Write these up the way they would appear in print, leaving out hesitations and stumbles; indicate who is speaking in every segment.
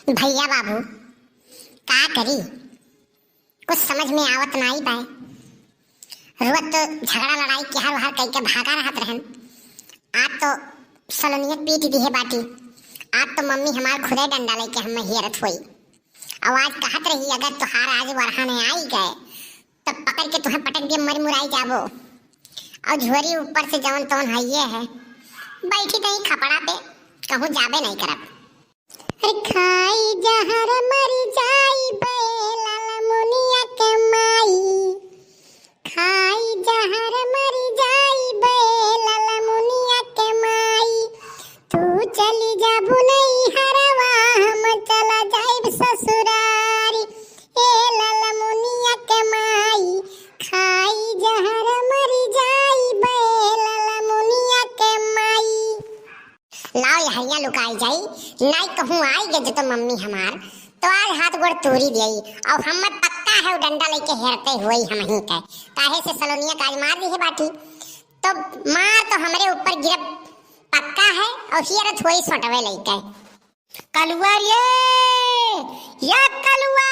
Speaker 1: भैया बाबू का करी, कुछ समझ में आवत नहीं पाए। रोज तो झगड़ा लड़ाई किहार वहार कई के भागा रहत रहन। आज तो सलोनिया पीट दी है बाटी। आज तो मम्मी हमार खुदे डंडा लेके हम हेरत हुई। आवाज कहत रही अगर तुहार आज वरहाने आई गए तो पकड़ के तुम्हें पटक दिए मर मुराई जाबो। और झोरी ऊपर से जवन तवन हइये है, बैठी नहीं खपड़ा पे, कहूँ जाबे नहीं करब। अरे खाई जहर मरी जाई बे लाला मुनिया के माई, खाई जहर मरी जाई बे लाला मुनिया के माई। तू चली जाबू नहीं हरवा हम चला जाइब ससुरारी, ए लाला मुनिया के माई। खाई जहर मरी जाई बे लाला मुनिया के माई। लाओ यहरिया लुकाई जाई, नहीं कहूँ आई गए तो मम्मी हमार तो आज हाथ गोड़ तोड़ी दिई। और हम पक्का है वो डंडा लेके हेरते हुए हम ही कहे काहे से सलोनिया काज मार दी है बाटी, तो मार तो हमारे ऊपर गिरब पक्का है। और हियरत हुई सोटवे लेके कलुआ ये या कलुआ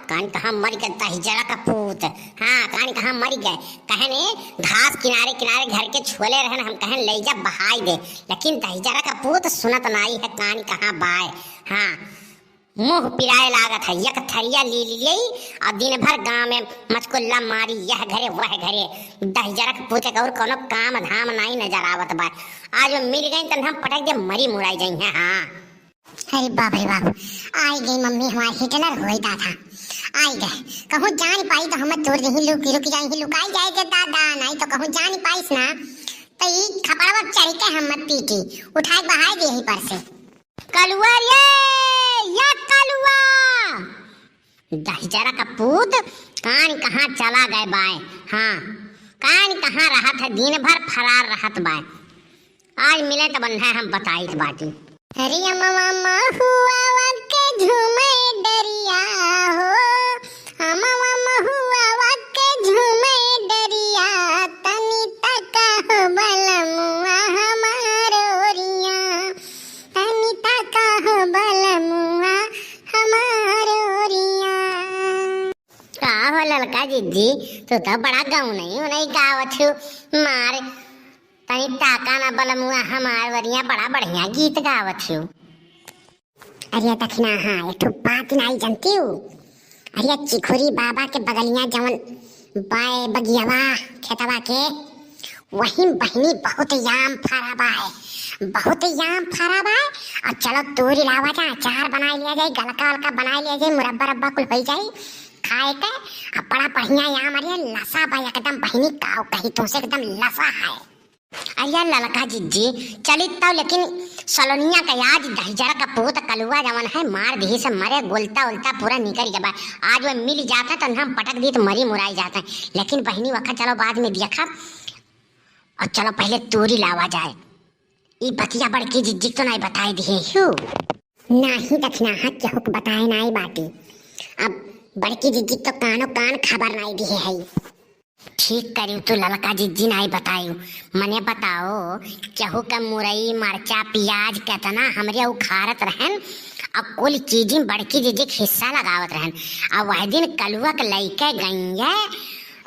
Speaker 1: कान कहाँ मर गए तहिजरा का पूत। हाँ कान कहाँ मर गए, कहने घास किनारे किनारे घर के छोले रहन, हम कहन ले जा बहाई दे, लेकिन तहिजरा का पूत सुनत नाई है कान कहाँ बाय। हाँ मुंह पिराए लागत है, यक थरिया ली लिए और दिन भर गांव में मचकुल्ला मारी, यह घरे वह घरे। दहिजरा के पूते का और कोनो काम धाम नहीं नजर आवत बा। आज मिल गई तो हम पटक दे मरी मुराई जाई है। हाँ अरे बाप रे बाप, आई गई मम्मी हमारी हिटलर होई था। आई गए कहूँ जान पाई तो हम तोड़ नहीं लुकी जाएंगी, लुकाई जाएगा दादा, नहीं तो कहूँ जान पाईस ना तो ये खपड़ा चढ़ के हम पीटी उठाए बहाई दे ही पर से। कलुआ या कलुआ दहिजरा का पूत कान कहाँ चला गए बाय। हाँ कान कहाँ रहा था, दिन भर फरार रहत बाय। आज मिले तो बंधा हम बताई बाटी। अरे मामा हुआ के झूमे डरिया हो, मामा हुआ के झूमे डरिया, तनी तका हो बलमुआ हमारो रिया, तनी तका हो बलमुआ हमारो रिया। का हो ललका जिद्दी, तू तो बड़ा गाँव नहीं गावत हो मार, तनी ताका ना बलमुआ हमार वरिया, बड़ा बढ़िया गीत गावत हो। अरे दखना हाँ एक बात नहीं जानती हूँ। अरे चिखुरी बाबा के बगलिया जवन बाय बगियावा खेतवा के वही बहनी बहुत याम फराबा है, बहुत याम फराबा है। और चलो तोरी लावा जा, अचार बना लिया जाए, गलका वलका बना लिया जाए, मुरब्बा रब्बा कुल हो जाए खाए के। अब बड़ा बढ़िया याम अरे लसा बा एकदम बहनी काव कही तुमसे एकदम लसा है। अरे ललका जिज्जी चली तो, लेकिन सलोनिया का आज दहिजरा का पूत कलुआ जवन है मार दी से मरे, गोलता उल्टा पूरा निकल गया। आज वो मिल जाता तो हम पटक दी तो मरी मुराई जाता है, लेकिन बहनी वक्त चलो बाद में देखा। और चलो पहले तोरी लावा जाए, ये बतिया बड़की जिज्जी तो नहीं बताई दिए हूँ नहीं दखना हाथ के हुक बताए नहीं बाटी। अब बड़की जिज्जी तो कानो कान खबर नहीं दिए है। ठीक करी तो ललका जिज्जी नहीं बतायू, मने बताओ केहू का मुरई मरचा प्याज कितना हमरे उखारत रहन और कुल चीजें बड़की जिज्जी हिस्सा लगावत रहन। और वह दिन कलुआ के लेके गई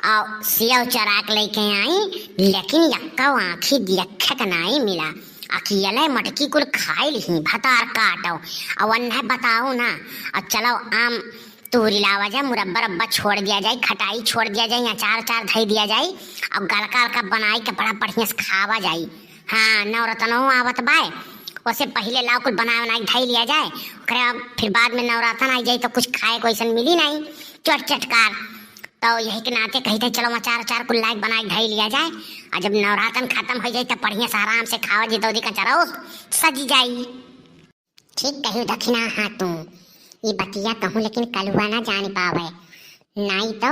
Speaker 1: और सिया चरा के लेके आई, लेकिन यक्का आँखी देखत नहीं मिला। अकेले मटकी कुल खाई ली भतार काटो और वन्हे बताओ ना। और चलो आम तोरी लावा जाए, मुरब्बा रब्बा छोड़ दिया जाए, खटाई छोड़ दिया जाए, अचार अचार धई दिया जाए और गलका वलका बनाई के बड़ा बढ़िया से खावा जाए। हाँ नवरत्नो आवत बाय, उससे पहले लाओ कुछ बना बनाई धई लिया जाए, फिर बाद में नवरत्न आई जाए तो कुछ खाए को ऐसा मिली नहीं चट चटकार। तो यही के नाते कहते चलो अचार अचार कुल लाइक बनाई धई लिया जाए, और जब नवरातन खत्म हो जाए तो बढ़िया से आराम से खावा जी तो का चरो सज जाई। ठीक कही दक्षिणा हाँ तुम ये बतिया कहूँ, लेकिन कलुआ ना जान पावे, नहीं तो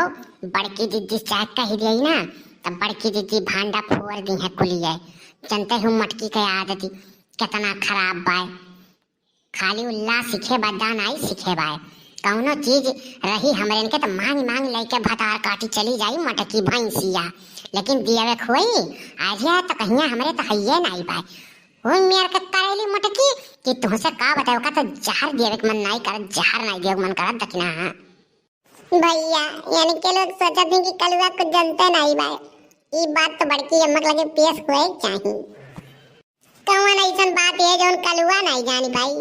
Speaker 1: बड़की दीदी चाय कही दी ना तब बड़की दीदी भांडा फोड़ दी है कुलिए। जनते हूँ मटकी के आदती कितना खराब बाय, खाली उल्ला सीखे बदा नहीं सीखे बाय। कौनो चीज रही हमरे इनके तो मांग मांग लेके भतार काटी चली जाई मटकी भैंसिया, लेकिन दिया खोई आज तो कहिया हमरे तो हइये नहीं बाय। ओए मेर के करेली मटकी कि तुमसे का बताओ का तो जहर दिए के मन नहीं कर, जहर नहीं दिए मन कर दखना। भैया यानी के लोग सोचते हैं कि कलुआ को जनते नहीं भाई, ई बात तो बड़की अम्मक लगे पेश हुए चाहिए। कौन ऐसा बात है जो कलुआ नहीं जानी भाई।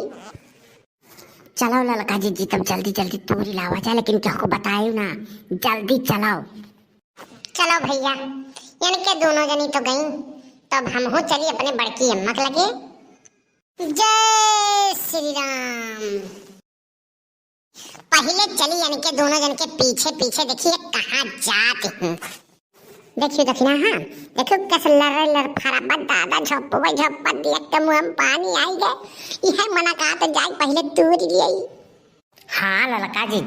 Speaker 1: चलो ललका जी तब जल्दी जल्दी पूरी लावा जाए, लेकिन क्या को बतायो ना, जल्दी चलो। चलो भैया यानी के दोनों जनी तो गई, तब हम हो चली अपने बड़की अम्मक लगे। जय श्री राम। पहले चली यानी के दोनों जन के पीछे पीछे देखिए कहाँ जाते हैं। देखियो दखना, हाँ देखो कैसे लड़ लड़ फराबत दादा झप्पा देख के मुंह में पानी आई गए। यह मना कहा तो जाए पहले दूर लिये। हाँ ललका जी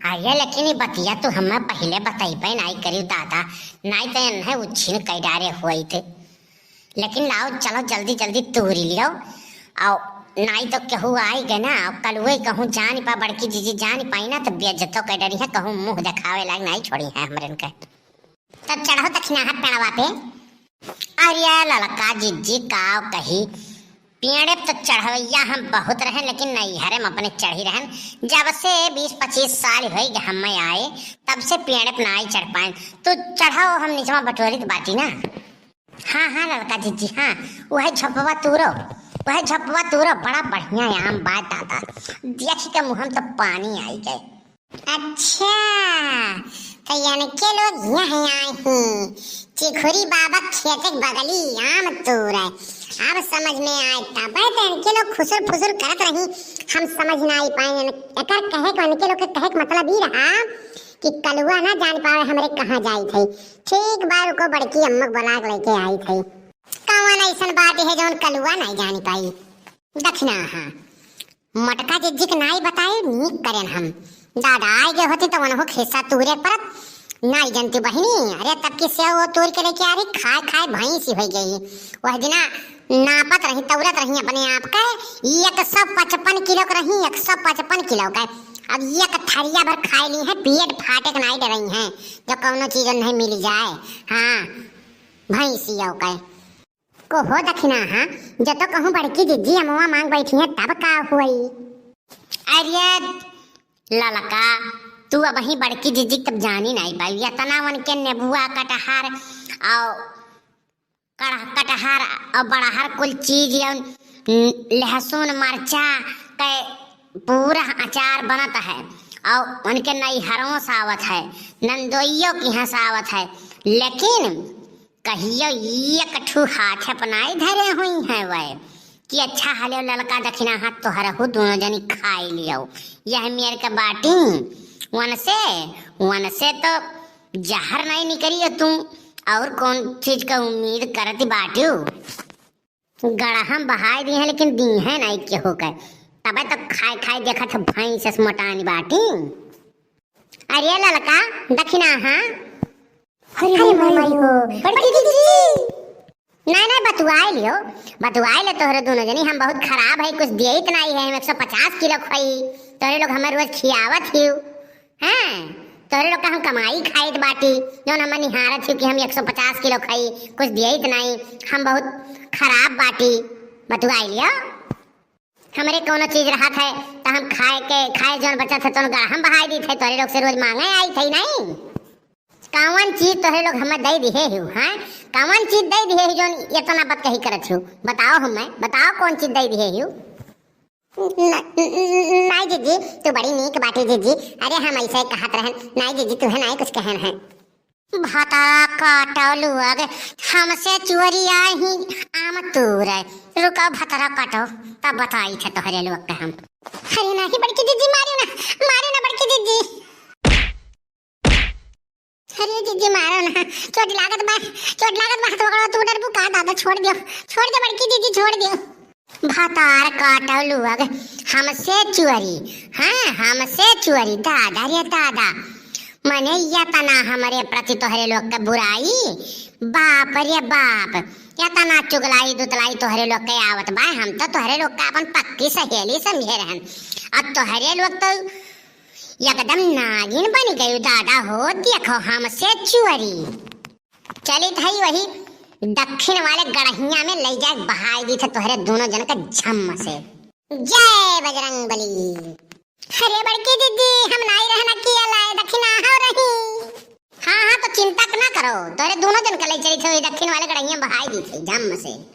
Speaker 1: आइए, लेकिन बतिया तो हमें पहले बताई पे नहीं करी दादा, नहीं तो है उछिन कई डारे हुए थे। लेकिन लाओ चलो जल्दी जल्दी तूरी लियो, आओ नहीं तो कहूँ आई गए ना, कल वही कहूँ जान पा बड़की जीजी जान पाई ना तो बेइज्जतो कई डरी है, कहूँ मुंह दिखावे लाग नहीं छोड़ी है हमरन के। तब चढ़ो दक्षिणा हाथ पेड़वा पे। अरे ललका जीजी का कही पेड़े तो चढ़वैया हम बहुत रहे, लेकिन नहीं हरे हम अपने चढ़ी रहन। जब से 20-25 साल हो गए हम आए तब से पेड़े पे नहीं चढ़ पाए, तो चढ़ाओ हम नीचवा बटोरी की बाटी ना। हाँ हाँ ललका जीजी हाँ, वह झपवा तूरो बड़ा बढ़िया आम बात दादा, देख के मुँह तो पानी आई गए। अच्छा तो यानी के लोग यहाँ आए हैं, चिखुरी बाबा खेत के बगली आम तोड़ है। अब समझ में आए तब के लोग खुसुर फुसुर करत रही, हम समझ ना आई पाए। एकर कहे के लोग के कहे के मतलब ही रहा कि कलुआ ना जान पावे हमरे कहाँ जाई थी। ठीक बार को बड़की अम्मक बुला के लेके आई थी। कौन ऐसा बात है जो कलुआ नहीं जानी पाई। दक्षिणा हाँ मटका जिज्जी के नहीं बताए नीक करें हम, दादा आए गए होते तो उन्होंने खिस्सा तूरे पर नहीं जानती बहनी। अरे तब की से वो तोड़ के लेके आ रही, खाए खाए भैंसी हो गई। वह दिना नापत रही तौरत रही अपने आप का 155 किलो का रही, 155 किलो का। अब एक थरिया भर खाई ली है, पेट फाटे के नहीं डर रही है जो कौनो चीज नहीं मिल जाए। हाँ भैंसी का को हो दक्षिणा हाँ, जब तो कहूँ बड़की जिज्जी अमुआ मांग बैठी है तब का हुई। अरे ललका तू अब वही बड़की जिज्जी तब जानी नहीं पाई, या तनावन के नेबुआ कटहर और बड़हर कुल चीज लहसुन मरचा के पूरा अचार बनत है, और उनके नैहरों से आवत है, नंदोइयों की यहाँ से आवत है। लेकिन कहियो एक ठू हाथ अपनाई धरे हुई है वह कि अच्छा हले ललका दक्षिणा हाथ तो हरहु दोनों जनी खाई लियो। यह मेरे का बाटी वन से तो जहर नहीं निकली तुम, और कौन चीज का उम्मीद करती बाटू। गड़हम बहाई दी है लेकिन दी है नहीं के हो गए, तब तो खाए खाए देखा था भैंस से मोटानी बाटी। अरे ललका दक्षिणा हाँ अरे माई हो बड़की दीदी नहीं बतुआई ले तोहरे दोनों जनी। हम बहुत खराब है, कुछ दिए इतना ही है, हम 150 किलो खाई, तोहरे लोग हमें रोज खियावत ही हैं, तोहरे लोग का हम कमाई खाई बाटी जो हम निहारत ही कि हम 150 किलो खाई, कुछ दिए इतना ही, हम बहुत खराब बाटी बतुआई लियो। हमारे कोनो चीज रहा था तो हम खाए जो बचा था तो हम बहाई दी थे, तोहरे लोग से रोज मांगे आई थी नहीं। कौन चीज तोहरे लोग हमें दे दिए हो, हाँ कौन चीज दे दिए हो जो इतना बात कही करत हो, बताओ हमें बताओ कौन चीज दे दिए हो। नहीं जीजी तू बड़ी नीक बाटी जीजी, अरे हम ऐसे कहत रहन, नहीं जीजी तुम्हें नहीं कुछ कहन है। भाता काटो लोग हमसे चोरी आई आम तूर रुको भतरा काटो तब बताई थे तोहरे लोग के हम। अरे नहीं बड़की जीजी मारो ना बड़की जीजी, अरे जीजी मारो ना, चोट लागत बा तो पकड़ो तू डर बुका दादा छोड़ दो बड़की जीजी छोड़ दो। भातार काटो लोग हमसे चोरी, हाँ हमसे चोरी दादा रे दादा, मने यतना हमारे प्रति तोहरे लोग का बुराई, बाप रे बाप यतना चुगलाई दुतलाई तोहरे लोग के आवत बा। हम तो तोहरे लोग का अपन पक्की सहेली समझे रहन, अब तोहरे लोग तो एकदम नागिन बन गई दादा हो। देखो हमसे चोरी चली थी वही दक्षिण वाले गड़हिया में ले जाए बहाई दी थे तोहरे दोनों जन का झम से। जय बजरंग बली। अरे बड़की दीदी हम नहीं रहना किया लाए दक्षिणा हो रही। हाँ हाँ तो चिंता ना करो, तोहरे दोनों जन का ले चली थे दक्षिण वाले गड़हिया बहाई दी थी झम से।